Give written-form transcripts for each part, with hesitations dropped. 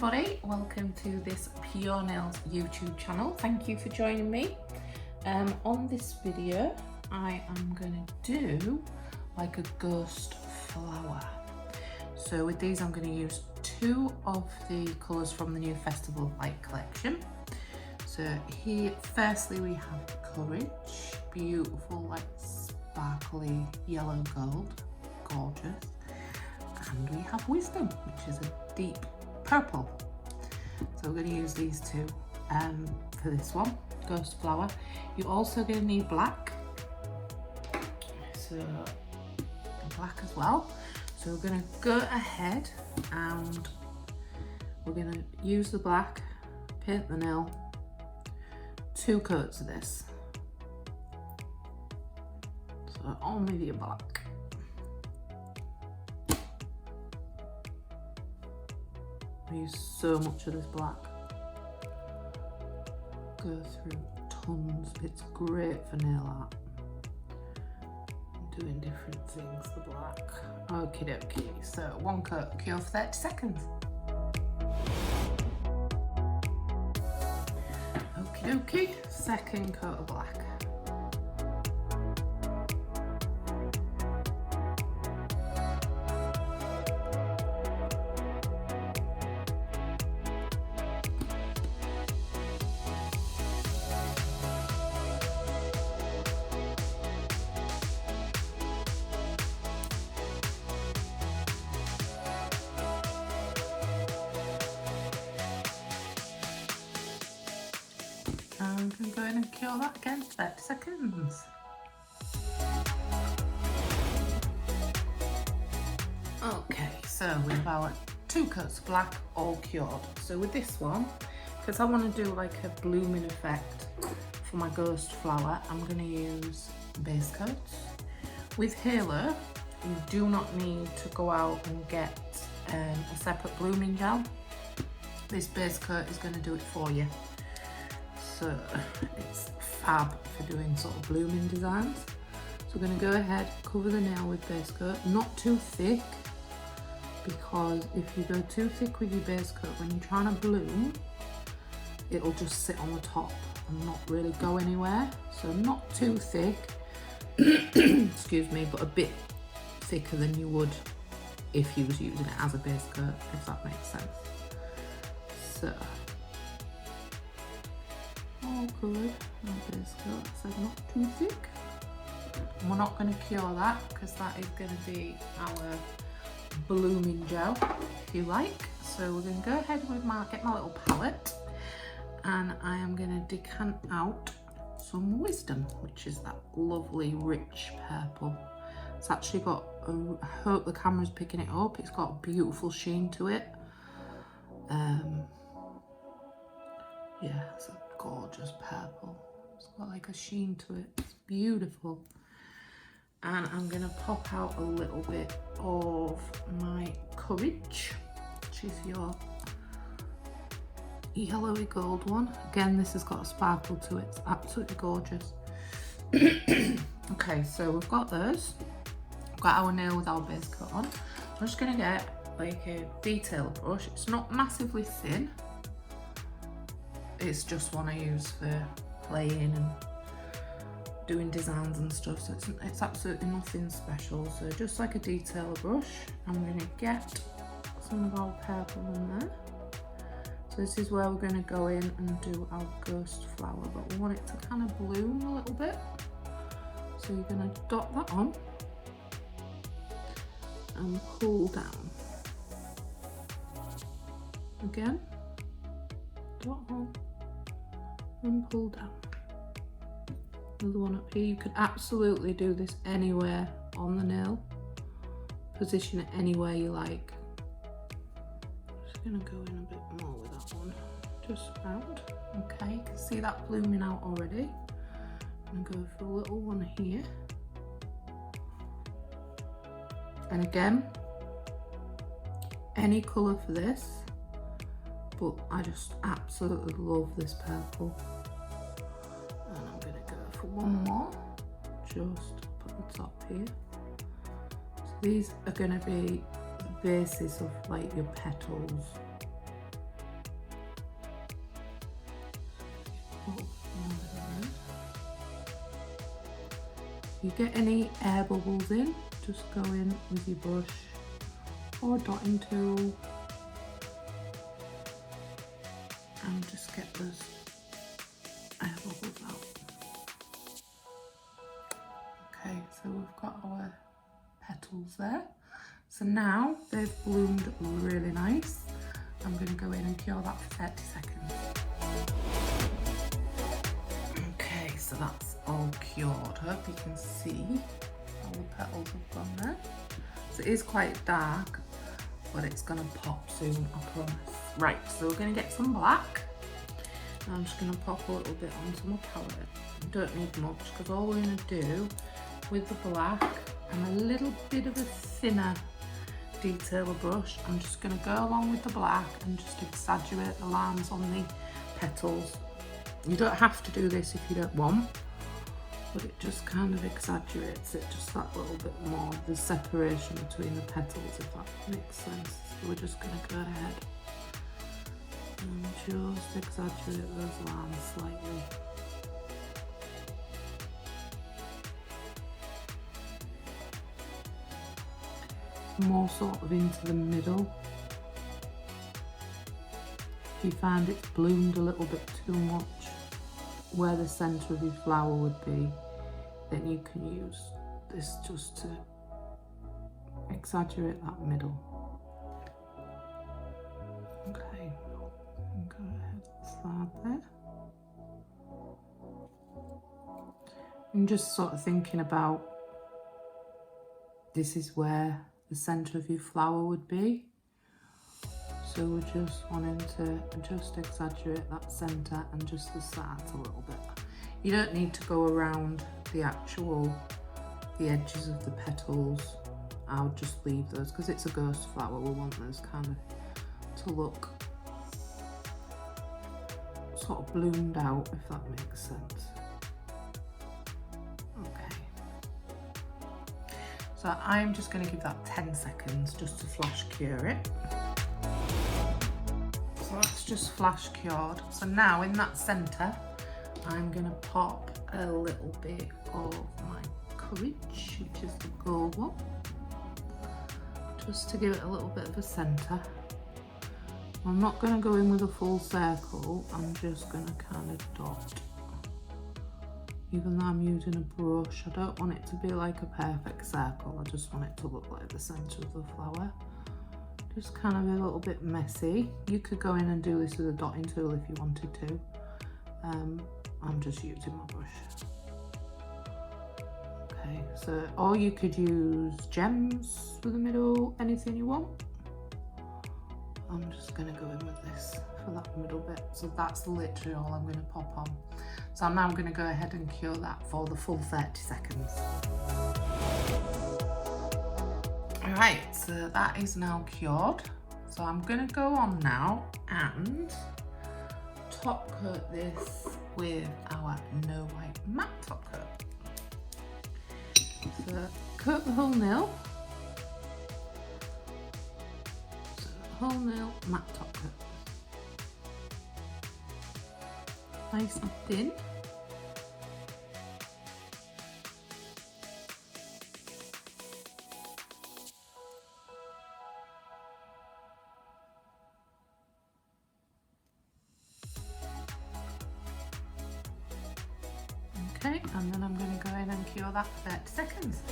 everybody, welcome to this Pure Nails YouTube channel. Thank you for joining me. On this video I am going to do like a ghost flower. So with these I'm going to use two of the colours from the new Festival of Light collection. So here firstly we have Courage, beautiful like sparkly yellow gold, gorgeous. And we have Wisdom, which is a deep purple. So we're going to use these two for this one, Ghost Flower. You're also going to need black, so black as well. So we're going to go ahead and we're going to use the black, paint the nail, 2 coats of this. So only the black. I use so much of this black. Go through tons. It's great for nail art. Doing different things, the black. Okie dokie. So 1 coat, cure for 30 seconds. Okie dokie. 2nd coat of black. I'm going to go in and cure that again, 30 seconds. Okay, so we have our 2 coats of black all cured. So with this one, because I want to do like a blooming effect for my ghost flower, I'm going to use base coats. With Halo, you do not need to go out and get a separate blooming gel. This base coat is going to do it for you. So it's fab for doing sort of blooming designs. So we're going to go ahead, cover the nail with base coat, not too thick, because if you go too thick with your base coat, when you're trying to bloom, it'll just sit on the top and not really go anywhere. So not too thick, excuse me, but a bit thicker than you would if you was using it as a base coat, if that makes sense. So all good, no base coat, so not too thick. And we're not going to cure that because that is going to be our blooming gel, if you like. So we're going to go ahead with get my little palette, and I am going to decant out some Wisdom, which is that lovely rich purple. It's actually got, I hope the camera's picking it up, it's got a beautiful sheen to it. Yeah, it's a gorgeous purple. It's got like a sheen to it. It's beautiful. And I'm going to pop out a little bit of my Courage, which is your yellowy gold one. Again, this has got a sparkle to it. It's absolutely gorgeous. Okay, so we've got those. We've got our nail with our base coat on. I'm just going to get like a detail brush. It's not massively thin. It's just one I use for playing and doing designs and stuff, so it's absolutely nothing special. So just like a detail brush, I'm going to get some of our purple in there. So this is where we're going to go in and do our ghost flower, but we want it to kind of bloom a little bit. So you're going to dot that on and pull down. Again, dot on and pull down. Another one up here. You could absolutely do this anywhere on the nail. Position it anywhere you like. Just gonna go in a bit more with that one. Just round. Okay, you can see that blooming out already. I'm gonna go for a little one here. And again, any colour for this, but I just absolutely love this purple. And I'm going to go for one more, just up at the top here. So these are going to be the basis of like your petals you get any air bubbles in, just go in with your brush or dotting tool and just get those air bubbles out. Okay, so we've got our petals there. So now they've bloomed really nice. I'm going to go in and cure that for 30 seconds. Okay, so that's all cured. Hope you can see all the petals have gone there. So it is quite dark, but it's going to pop soon, I promise. Right, so we're going to get some black. And I'm just going to pop a little bit onto my palette. You don't need much, because all we're going to do with the black and a little bit of a thinner detailer brush, I'm just going to go along with the black and just exaggerate the lines on the petals. You don't have to do this if you don't want, but it just kind of exaggerates it just that little bit more, the separation between the petals, if that makes sense. So we're just going to go ahead and just exaggerate those lines slightly. More sort of into the middle. If you find it's bloomed a little bit too much where the centre of your flower would be, then you can use this just to exaggerate that middle. Okay, go ahead and start there. I'm just sort of thinking about, this is where the centre of your flower would be. So we're just wanting to just exaggerate that centre and just the sides a little bit. You don't need to go around the edges of the petals. I'll just leave those because it's a ghost flower. We want those kind of to look sort of bloomed out, if that makes sense. So I'm just going to give that 10 seconds just to flash cure it. So that's just flash cured. So now in that centre, I'm going to pop a little bit of my courage, which is the gold one, just to give it a little bit of a centre. I'm not going to go in with a full circle, I'm just going to kind of dot. Even though I'm using a brush, I don't want it to be like a perfect circle, I just want it to look like the centre of the flower. Just kind of a little bit messy. You could go in and do this with a dotting tool if you wanted to. I'm just using my brush. Okay, so, or you could use gems for the middle, anything you want. I'm just going to go in with this for that middle bit. So that's literally all I'm going to pop on. So now I'm going to go ahead and cure that for the full 30 seconds. Alright, so that is now cured. So I'm going to go on now and top coat this with our No White matte top coat. So coat the whole nail. So whole nail matte top coat. Nice and thin. Okay, and then I'm going to go in and cure that for 30 seconds.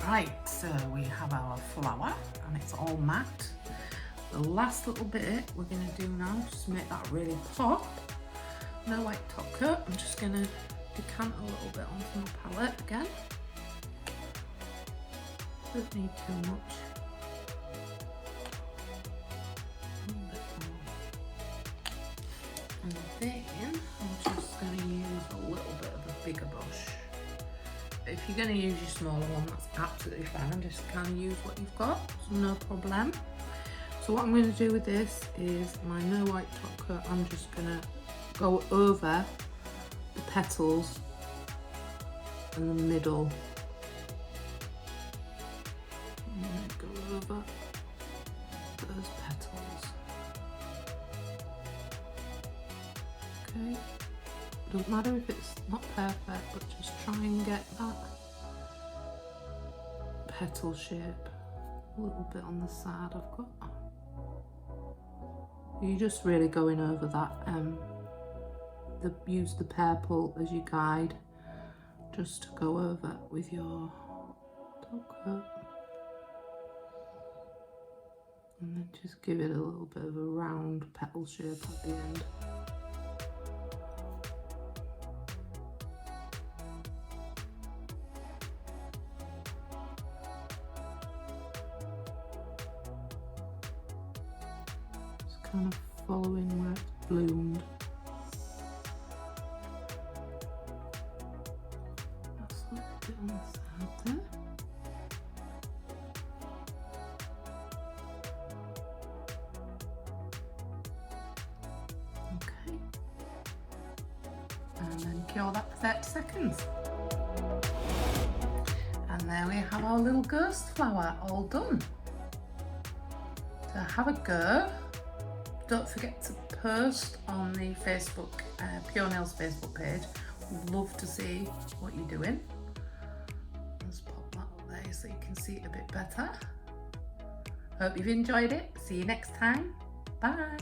Right, so we have our flower and it's all matte. The last little bit we're going to do now, just to make that really pop. No white top coat. I'm just going to decant a little bit onto my palette again. Don't need too much. A little bit more. And then I'm just going to use a little bit of a bigger brush. If you're going to use your smaller one, that's absolutely fine. Just kind of use what you've got, so no problem. So what I'm going to do with this is my No White top coat. I'm just going to go over the petals in the middle. I'm going to go over those petals. Okay. Doesn't matter if it's not perfect, but try and get that petal shape a little bit on the side. I've got, you're just really going over that, use the purple as your guide, just to go over with your top coat. And then just give it a little bit of a round petal shape at the end. Just kind of following where it's bloomed. That's a little bit on the side there. And then cure that for 30 seconds. And there we have our little ghost flower all done. So have a go. Don't forget to post on the Facebook, Pure Nails Facebook page. We'd love to see what you're doing. Let's pop that up there so you can see it a bit better. Hope you've enjoyed it. See you next time. Bye.